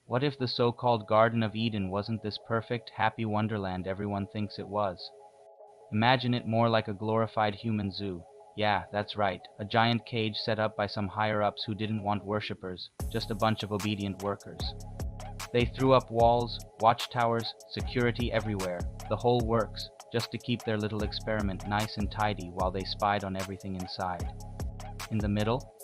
What if the so-called Garden of Eden wasn't this perfect, happy wonderland everyone thinks it was? Imagine it more like a glorified human zoo. Yeah, that's right, a giant cage set up by some higher-ups who didn't want worshippers, just a bunch of obedient workers. They threw up walls, watchtowers, security everywhere, the whole works, just to keep their little experiment nice and tidy while they spied on everything inside. In the middle,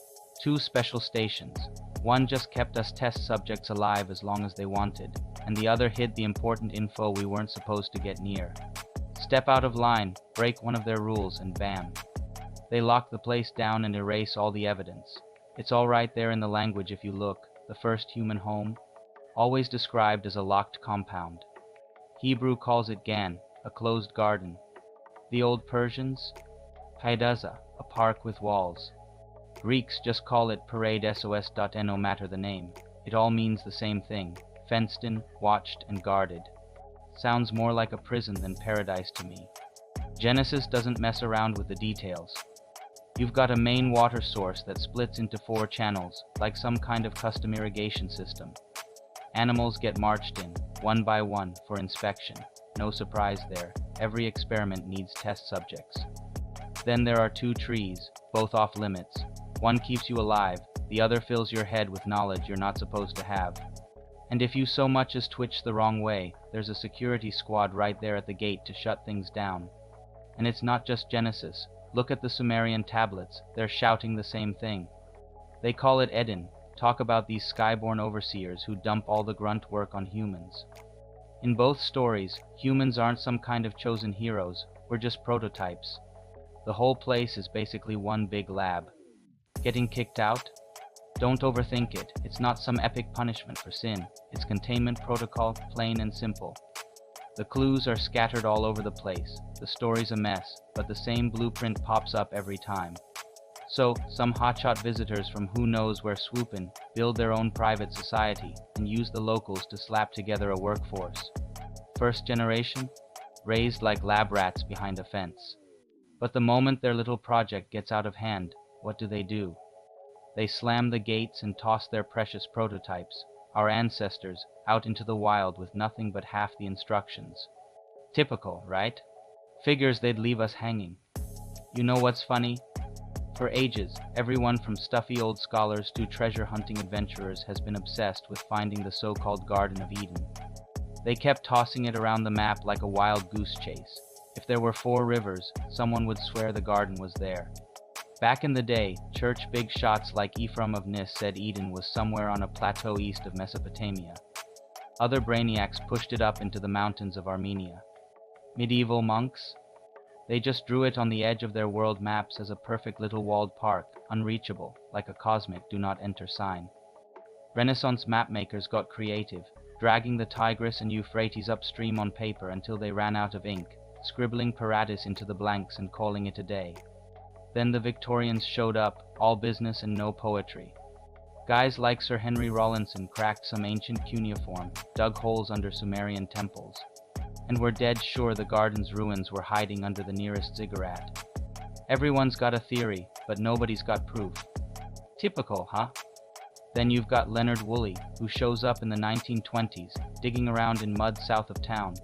two special stations. One just kept us test subjects alive as long as they wanted, and the other hid the important info we weren't supposed to get near. Step out of line, break one of their rules, and bam. They lock the place down and erase all the evidence. It's all right there in the language if you look. The first human home, always described as a locked compound. Hebrew calls it Gan, a closed garden. The old Persians, Haidaza, a park with walls. Greeks just call it Parade SOS. No matter the name. It all means the same thing, fenced in, watched, and guarded. Sounds more like a prison than paradise to me. Genesis doesn't mess around with the details. You've got a main water source that splits into 4 channels, like some kind of custom irrigation system. Animals get marched in, one by one, for inspection. No surprise there, every experiment needs test subjects. Then there are 2 trees, both off limits. One keeps you alive, the other fills your head with knowledge you're not supposed to have. And if you so much as twitch the wrong way, there's a security squad right there at the gate to shut things down. And it's not just Genesis. Look at the Sumerian tablets, they're shouting the same thing. They call it Eden, talk about these skyborn overseers who dump all the grunt work on humans. In both stories, humans aren't some kind of chosen heroes, we're just prototypes. The whole place is basically one big lab. Getting kicked out? Don't overthink it, it's not some epic punishment for sin, it's containment protocol, plain and simple. The clues are scattered all over the place, the story's a mess, but the same blueprint pops up every time. So, some hotshot visitors from who knows where swoop in, build their own private society, and use the locals to slap together a workforce. First generation? Raised like lab rats behind a fence. But the moment their little project gets out of hand, what do? They slam the gates and toss their precious prototypes, our ancestors, out into the wild with nothing but half the instructions. Typical, right? Figures they'd leave us hanging. You know what's funny? For ages, everyone from stuffy old scholars to treasure-hunting adventurers has been obsessed with finding the so-called Garden of Eden. They kept tossing it around the map like a wild goose chase. If there were 4 rivers, someone would swear the garden was there. Back in the day, church big shots like Ephraim of Nis said Eden was somewhere on a plateau east of Mesopotamia. Other brainiacs pushed it up into the mountains of Armenia. Medieval monks? They just drew it on the edge of their world maps as a perfect little walled park, unreachable, like a cosmic do not enter sign. Renaissance mapmakers got creative, dragging the Tigris and Euphrates upstream on paper until they ran out of ink, scribbling Paradis into the blanks and calling it a day. Then the Victorians showed up, all business and no poetry. Guys like Sir Henry Rawlinson cracked some ancient cuneiform, dug holes under Sumerian temples, and were dead sure the garden's ruins were hiding under the nearest ziggurat. Everyone's got a theory, but nobody's got proof. Typical, huh? Then you've got Leonard Woolley, who shows up in the 1920s, digging around in mud south of town,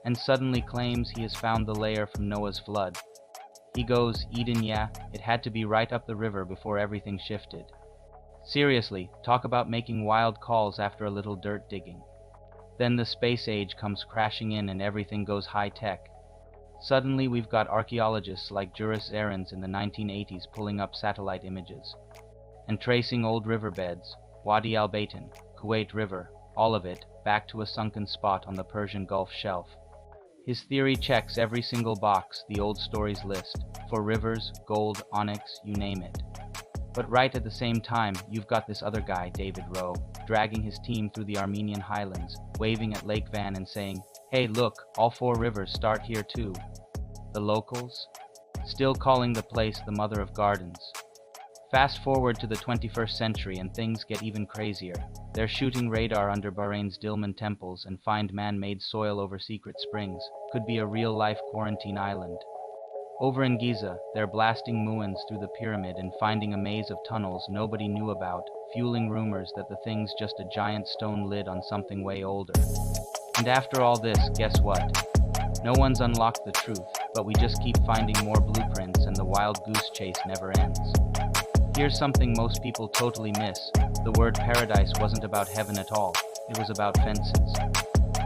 and suddenly claims he has found the layer from Noah's flood. He goes, Eden, yeah, it had to be right up the river before everything shifted. Seriously, talk about making wild calls after a little dirt digging. Then the space age comes crashing in and everything goes high-tech. Suddenly we've got archaeologists like Juris Ahrens in the 1980s pulling up satellite images and tracing old riverbeds, Wadi al-Baytan, Kuwait River, all of it, back to a sunken spot on the Persian Gulf shelf. His theory checks every single box the old stories list, for rivers, gold, onyx, you name it. But right at the same time, you've got this other guy, David Rowe, dragging his team through the Armenian highlands, waving at Lake Van and saying, "Hey look, all 4 rivers start here too." The locals? Still calling the place the Mother of Gardens. Fast forward to the 21st century and things get even crazier. They're shooting radar under Bahrain's Dilmun temples and find man-made soil over secret springs. Could be a real-life quarantine island. Over in Giza, they're blasting muons through the pyramid and finding a maze of tunnels nobody knew about, fueling rumors that the thing's just a giant stone lid on something way older. And after all this, guess what? No one's unlocked the truth, but we just keep finding more blueprints and the wild goose chase never ends. Here's something most people totally miss. The word paradise wasn't about heaven at all. It was about fences.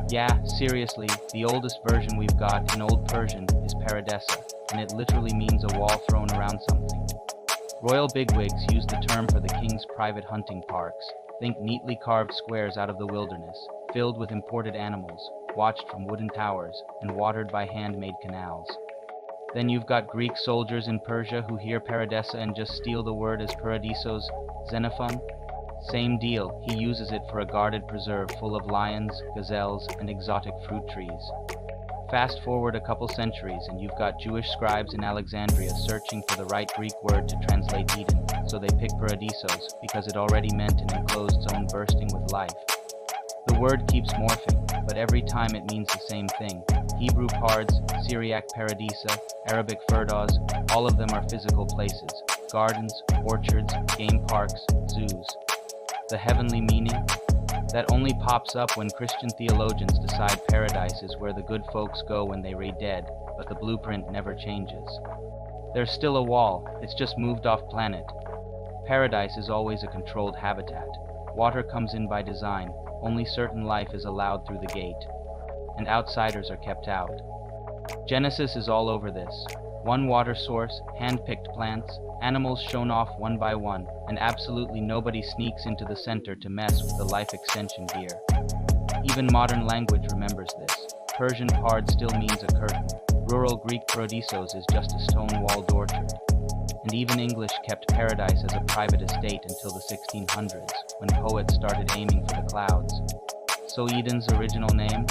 Yeah, seriously, the oldest version we've got in Old Persian is paradessa, and it literally means a wall thrown around something. Royal bigwigs used the term for the king's private hunting parks. Think neatly carved squares out of the wilderness, filled with imported animals, watched from wooden towers, and watered by handmade canals. Then you've got Greek soldiers in Persia who hear paradessa and just steal the word as paradisos, Xenophon. Same deal, he uses it for a guarded preserve full of lions, gazelles, and exotic fruit trees. Fast forward a couple centuries and you've got Jewish scribes in Alexandria searching for the right Greek word to translate Eden, so they pick paradisos because it already meant an enclosed zone bursting with life. The word keeps morphing, but every time it means the same thing. Hebrew pards, Syriac paradisa, Arabic firdaus, all of them are physical places. Gardens, orchards, game parks, zoos. The heavenly meaning? That only pops up when Christian theologians decide paradise is where the good folks go when they read dead, but the blueprint never changes. There's still a wall, it's just moved off planet. Paradise is always a controlled habitat. Water comes in by design, only certain life is allowed through the gate, and outsiders are kept out. Genesis is all over this. One water source, hand-picked plants, animals shown off one by one, and absolutely nobody sneaks into the center to mess with the life extension gear. Even modern language remembers this. Persian pard still means a curtain. Rural Greek paradisos is just a stone-walled orchard. And even English kept paradise as a private estate until the 1600s, when poets started aiming for the clouds. So Eden's original name?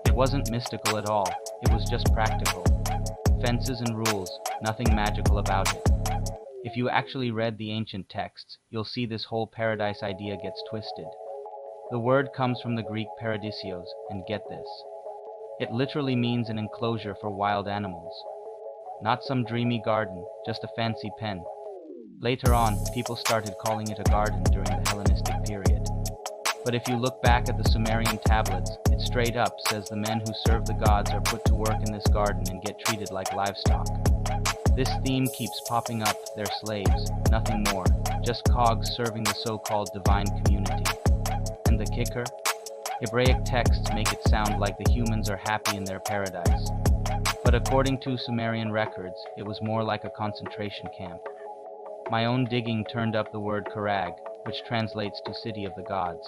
It wasn't mystical at all, it was just practical. Fences and rules, nothing magical about it. If you actually read the ancient texts, you'll see this whole paradise idea gets twisted. The word comes from the Greek paradisios, and get this. It literally means an enclosure for wild animals. Not some dreamy garden, just a fancy pen. Later on, people started calling it a garden during the Hellenistic period. But if you look back at the Sumerian tablets, it straight up says the men who serve the gods are put to work in this garden and get treated like livestock. This theme keeps popping up, they're slaves, nothing more, just cogs serving the so-called divine community. And the kicker? Hebraic texts make it sound like the humans are happy in their paradise. But according to Sumerian records, it was more like a concentration camp. My own digging turned up the word Karag, which translates to City of the Gods.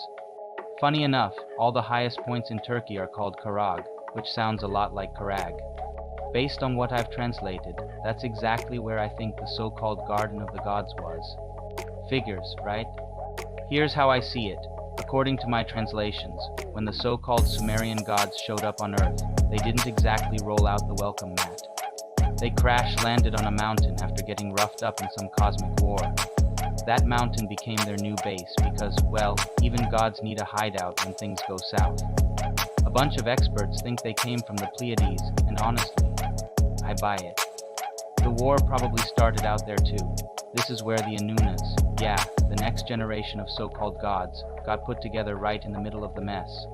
Funny enough, all the highest points in Turkey are called Karag, which sounds a lot like Karag. Based on what I've translated, that's exactly where I think the so-called Garden of the Gods was. Figures, right? Here's how I see it. According to my translations, when the so-called Sumerian gods showed up on Earth, they didn't exactly roll out the welcome mat. They crash-landed on a mountain after getting roughed up in some cosmic war. That mountain became their new base because, well, even gods need a hideout when things go south. A bunch of experts think they came from the Pleiades, and honestly, I buy it. The war probably started out there too. This is where the Annunas, yeah, the next generation of so-called gods, got put together right in the middle of the mess.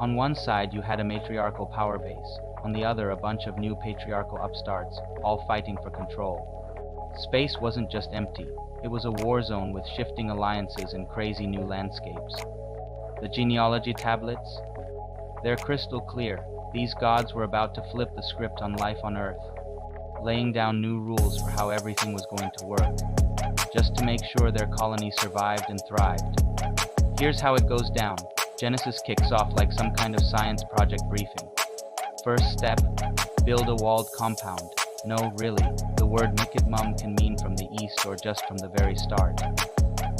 On one side you had a matriarchal power base, on the other a bunch of new patriarchal upstarts, all fighting for control. Space wasn't just empty, it was a war zone with shifting alliances and crazy new landscapes. The genealogy tablets? They're crystal clear. These gods were about to flip the script on life on Earth, laying down new rules for how everything was going to work, just to make sure their colony survived and thrived. Here's how it goes down. Genesis kicks off like some kind of science project briefing. First step, build a walled compound. No, really, the word Mikit-mum can mean from the east or just from the very start.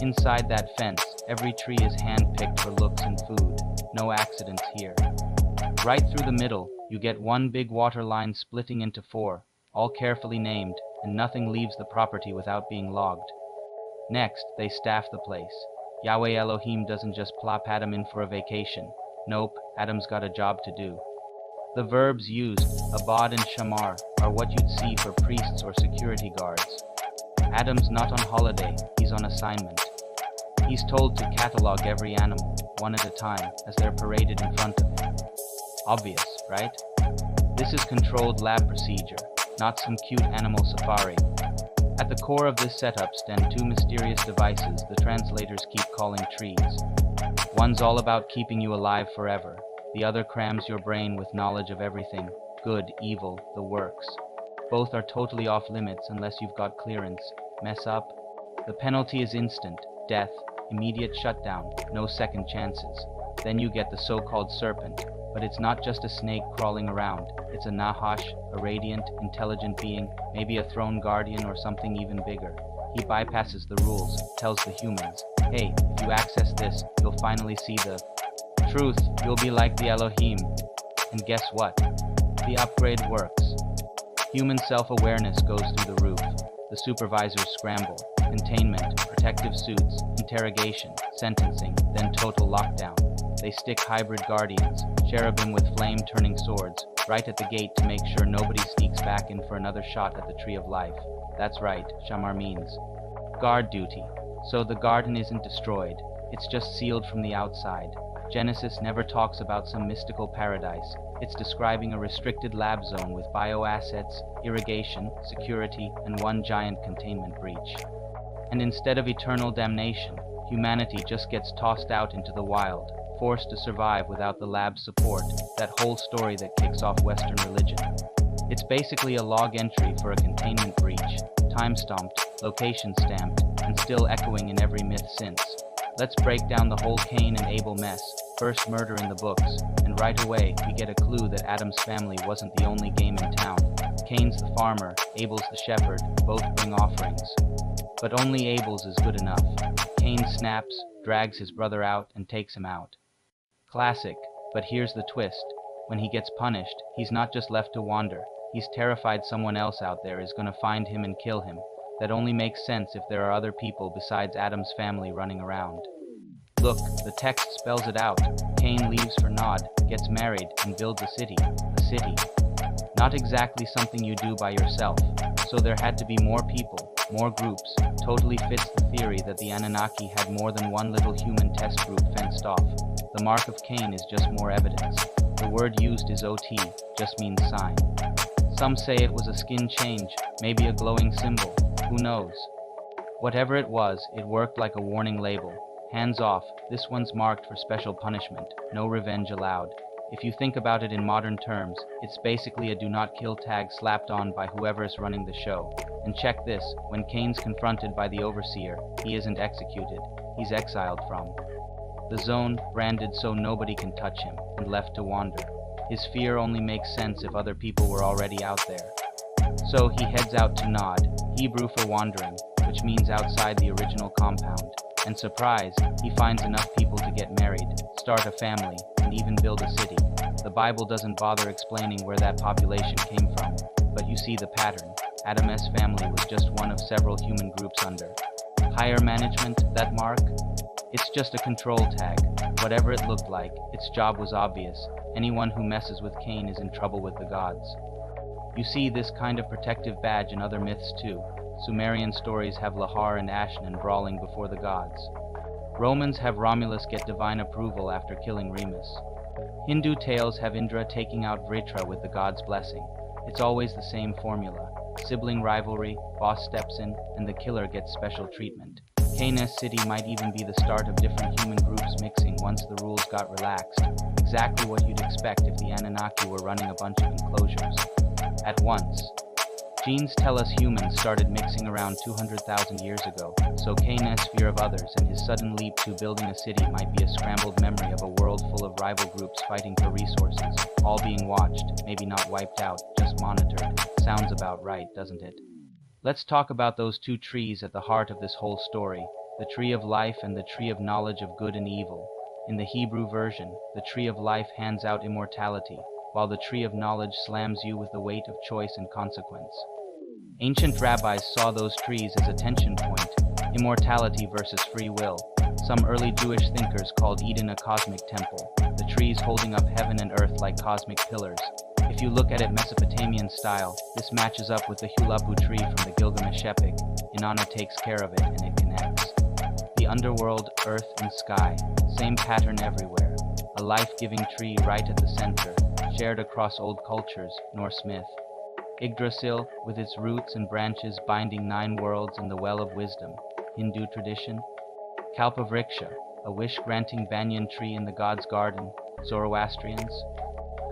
Inside that fence, every tree is hand-picked for looks and food. No accidents here. Right through the middle, you get one big water line splitting into 4, all carefully named, and nothing leaves the property without being logged. Next, they staff the place. Yahweh Elohim doesn't just plop Adam in for a vacation. Nope, Adam's got a job to do. The verbs used, abad and shamar, are what you'd see for priests or security guards. Adam's not on holiday, he's on assignment. He's told to catalog every animal, one at a time, as they're paraded in front of him. Obvious, right? This is controlled lab procedure, not some cute animal safari. At the core of this setup stand two mysterious devices the translators keep calling trees. One's all about keeping you alive forever. The other crams your brain with knowledge of everything, good, evil, the works. Both are totally off limits unless you've got clearance. Mess up? The penalty is instant, death, immediate shutdown, no second chances. Then you get the so-called serpent, but it's not just a snake crawling around. It's a Nahash, a radiant, intelligent being, maybe a throne guardian or something even bigger. He bypasses the rules, tells the humans, hey, if you access this, you'll finally see the truth. You'll be like the Elohim. And guess what? The upgrade works. Human self-awareness goes through the roof. The supervisors scramble. Containment, protective suits, interrogation, sentencing, then total lockdown. They stick hybrid guardians, cherubim with flame-turning swords, right at the gate to make sure nobody sneaks back in for another shot at the Tree of Life. That's right, Shamar means guard duty. So the garden isn't destroyed, it's just sealed from the outside. Genesis never talks about some mystical paradise. It's describing a restricted lab zone with bioassets, irrigation, security, and one giant containment breach. And instead of eternal damnation, humanity just gets tossed out into the wild, forced to survive without the lab's support, that whole story that kicks off Western religion. It's basically a log entry for a containment breach, time-stomped, location stamped, and still echoing in every myth since. Let's break down the whole Cain and Abel mess, first murder in the books, and right away we get a clue that Adam's family wasn't the only game in town. Cain's the farmer, Abel's the shepherd, both bring offerings. But only Abel's is good enough. Cain snaps, drags his brother out, and takes him out. Classic, but here's the twist. When he gets punished, he's not just left to wander. He's terrified someone else out there is gonna find him and kill him. That only makes sense if there are other people besides Adam's family running around. Look, the text spells it out. Cain leaves for Nod, gets married, and builds a city. A city. Not exactly something you do by yourself. So there had to be more people, more groups. Totally fits the theory that the Annunaki had more than one little human test group fenced off. The mark of Cain is just more evidence. The word used is OT, just means sign. Some say it was a skin change, maybe a glowing symbol. Who knows? Whatever it was, it worked like a warning label. Hands off, this one's marked for special punishment. No revenge allowed. If you think about it in modern terms, it's basically a do not kill tag slapped on by whoever is running the show. And check this, when Cain's confronted by the overseer, he isn't executed. He's exiled from the zone, branded so nobody can touch him, and left to wander. His fear only makes sense if other people were already out there. So he heads out to Nod, Hebrew for wandering, which means outside the original compound. And surprise, he finds enough people to get married, start a family, and even build a city. The Bible doesn't bother explaining where that population came from, but you see the pattern. Adam's family was just one of several human groups under higher management, that mark? It's just a control tag. Whatever it looked like, its job was obvious. Anyone who messes with Cain is in trouble with the gods. You see this kind of protective badge in other myths too. Sumerian stories have Lahar and Ashnan brawling before the gods. Romans have Romulus get divine approval after killing Remus. Hindu tales have Indra taking out Vritra with the god's blessing. It's always the same formula. Sibling rivalry, boss steps in, and the killer gets special treatment. Cain's city might even be the start of different human groups mixing once the rules got relaxed. Exactly what you'd expect if the Anunnaki were running a bunch of enclosures at once. Genes tell us humans started mixing around 200,000 years ago, so Cain's fear of others and his sudden leap to building a city might be a scrambled memory of a world full of rival groups fighting for resources, all being watched, maybe not wiped out, just monitored. Sounds about right, doesn't it? Let's talk about those two trees at the heart of this whole story, the tree of life and the tree of knowledge of good and evil. In the Hebrew version, the tree of life hands out immortality, while the tree of knowledge slams you with the weight of choice and consequence. Ancient rabbis saw those trees as a tension point, immortality versus free will. Some early Jewish thinkers called Eden a cosmic temple, the trees holding up heaven and earth like cosmic pillars. If you look at it Mesopotamian style, this matches up with the Hulapu tree from the Gilgamesh epic. Inanna takes care of it and it connects. The The underworld, earth, and sky. Same pattern everywhere. A life-giving tree right at the center, shared across old cultures, Norse myth. Yggdrasil, with its roots and branches binding 9 worlds and the well of wisdom, Hindu tradition. Kalpavriksha, a wish-granting banyan tree in the god's garden, Zoroastrians.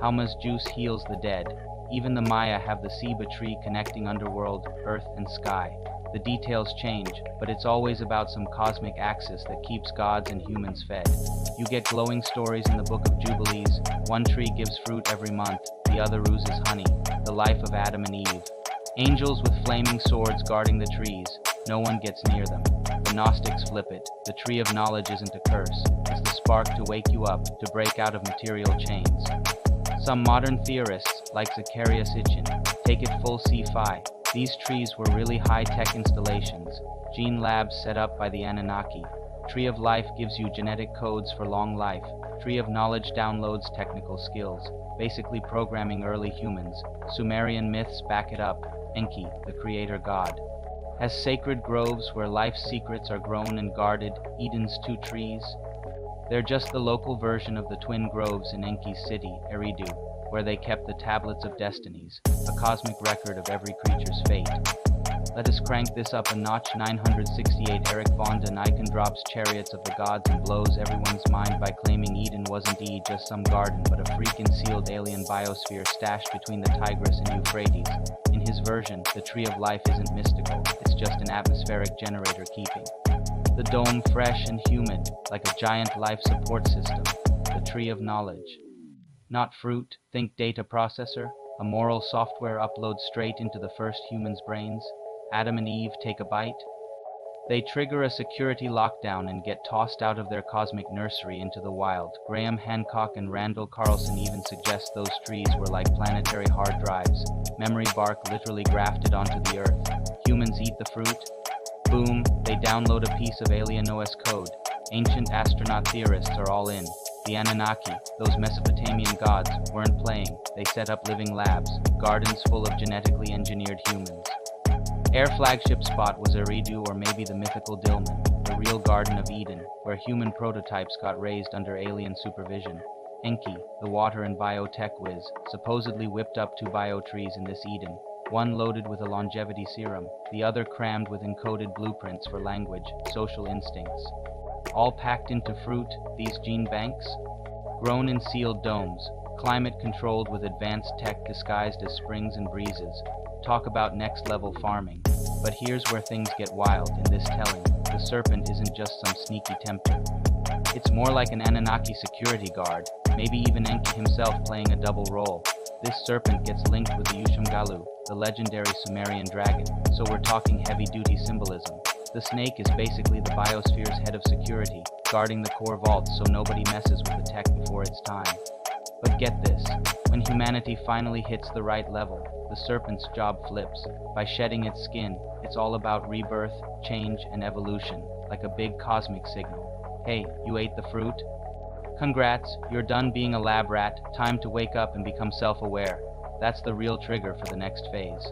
Hauma's juice heals the dead. Even the Maya have the Siba tree connecting underworld, earth, and sky. The details change, but it's always about some cosmic axis that keeps gods and humans fed. You get glowing stories in the Book of Jubilees. One tree gives fruit every month, the other oozes honey. The life of Adam and Eve. Angels with flaming swords guarding the trees. No one gets near them. The Gnostics flip it. The tree of knowledge isn't a curse. It's the spark to wake you up, to break out of material chains. Some modern theorists, like Zacharias Itchin, take it full sci-fi. These trees were really high-tech installations, gene labs set up by the Annunaki. Tree of Life gives you genetic codes for long life. Tree of Knowledge downloads technical skills, basically programming early humans. Sumerian myths back it up. Enki, the creator god, has sacred groves where life's secrets are grown and guarded. Eden's 2 trees. They're just the local version of the twin groves in Enki's city, Eridu, where they kept the tablets of destinies, a cosmic record of every creature's fate. Let us crank this up a notch. 968 Eric von Däniken drops Chariots of the Gods and blows everyone's mind by claiming Eden wasn't just some garden, but a freaking sealed alien biosphere stashed between the Tigris and Euphrates. In his version, the Tree of Life isn't mystical, it's just an atmospheric generator keeping the dome fresh and humid, like a giant life support system. The Tree of Knowledge. Not fruit, think data processor. A moral software uploads straight into the first human's brains. Adam and Eve take a bite. They trigger a security lockdown and get tossed out of their cosmic nursery into the wild. Graham Hancock and Randall Carlson even suggest those trees were like planetary hard drives, memory bark literally grafted onto the earth. Humans eat the fruit. Boom, they download a piece of alien OS code. Ancient astronaut theorists are all in. The Anunnaki, those Mesopotamian gods, weren't playing. They set up living labs, gardens full of genetically engineered humans. Air flagship spot was Eridu, or maybe the mythical Dilmun, the real Garden of Eden, where human prototypes got raised under alien supervision. Enki, the water and biotech whiz, supposedly whipped up 2 bio trees in this Eden, one loaded with a longevity serum, the other crammed with encoded blueprints for language, social instincts. All packed into fruit, these gene banks? Grown in sealed domes, climate controlled with advanced tech disguised as springs and breezes. Talk about next-level farming. But here's where things get wild in this telling. The serpent isn't just some sneaky tempter. It's more like an Anunnaki security guard, maybe even Enki himself playing a double role. This serpent gets linked with the Ushumgalu, the legendary Sumerian dragon, so we're talking heavy-duty symbolism. The snake is basically the biosphere's head of security, guarding the core vaults so nobody messes with the tech before its time. But get this, when humanity finally hits the right level, the serpent's job flips. By shedding its skin, it's all about rebirth, change, and evolution, like a big cosmic signal. Hey, you ate the fruit? Congrats, you're done being a lab rat, time to wake up and become self-aware. That's the real trigger for the next phase.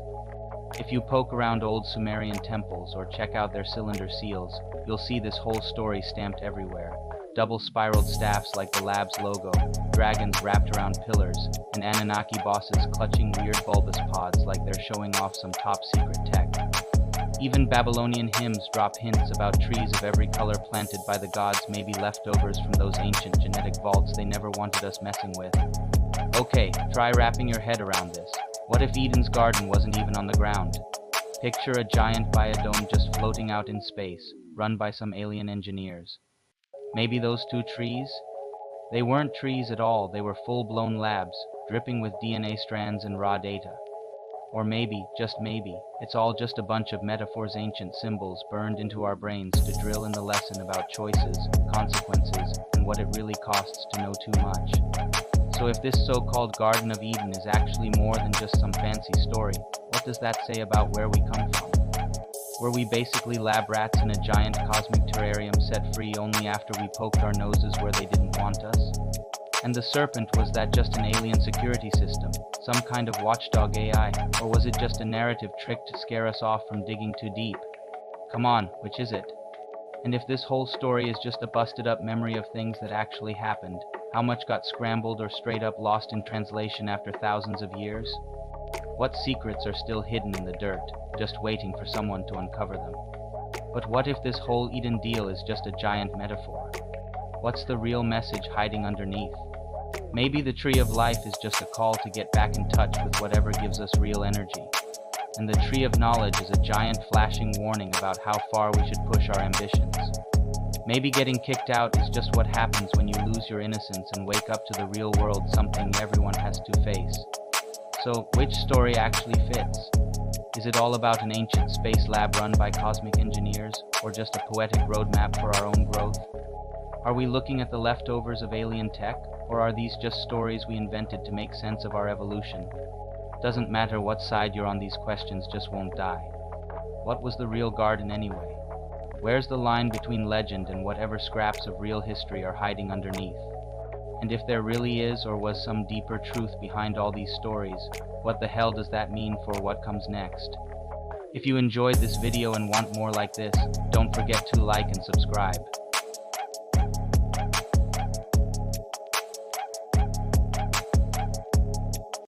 If you poke around old Sumerian temples or check out their cylinder seals, you'll see this whole story stamped everywhere. Double-spiraled staffs like the lab's logo, dragons wrapped around pillars, and Anunnaki bosses clutching weird bulbous pods like they're showing off some top-secret tech. Even Babylonian hymns drop hints about trees of every color planted by the gods, maybe leftovers from those ancient genetic vaults they never wanted us messing with. Okay, try wrapping your head around this. What if Eden's garden wasn't even on the ground? Picture a giant biodome just floating out in space, run by some alien engineers. Maybe those 2 trees? They weren't trees at all, they were full-blown labs, dripping with DNA strands and raw data. Or maybe, just maybe, it's all just a bunch of metaphors, ancient symbols burned into our brains to drill in the lesson about choices, consequences, and what it really costs to know too much. So if this so-called Garden of Eden is actually more than just some fancy story, what does that say about where we come from? Were we basically lab rats in a giant cosmic terrarium set free only after we poked our noses where they didn't want us? And the serpent, was that just an alien security system, some kind of watchdog AI, or was it just a narrative trick to scare us off from digging too deep? Come on, which is it? And if this whole story is just a busted up memory of things that actually happened, how much got scrambled or straight up lost in translation after thousands of years? What secrets are still hidden in the dirt, just waiting for someone to uncover them? But what if this whole Eden deal is just a giant metaphor? What's the real message hiding underneath? Maybe the tree of life is just a call to get back in touch with whatever gives us real energy. And the tree of knowledge is a giant flashing warning about how far we should push our ambitions. Maybe getting kicked out is just what happens when you lose your innocence and wake up to the real world, something everyone has to face. So, which story actually fits? Is it all about an ancient space lab run by cosmic engineers, or just a poetic roadmap for our own growth? Are we looking at the leftovers of alien tech, or are these just stories we invented to make sense of our evolution? Doesn't matter what side you're on, these questions just won't die. What was the real garden anyway? Where's the line between legend and whatever scraps of real history are hiding underneath? And if there really is or was some deeper truth behind all these stories, what the hell does that mean for what comes next? If you enjoyed this video and want more like this, don't forget to like and subscribe.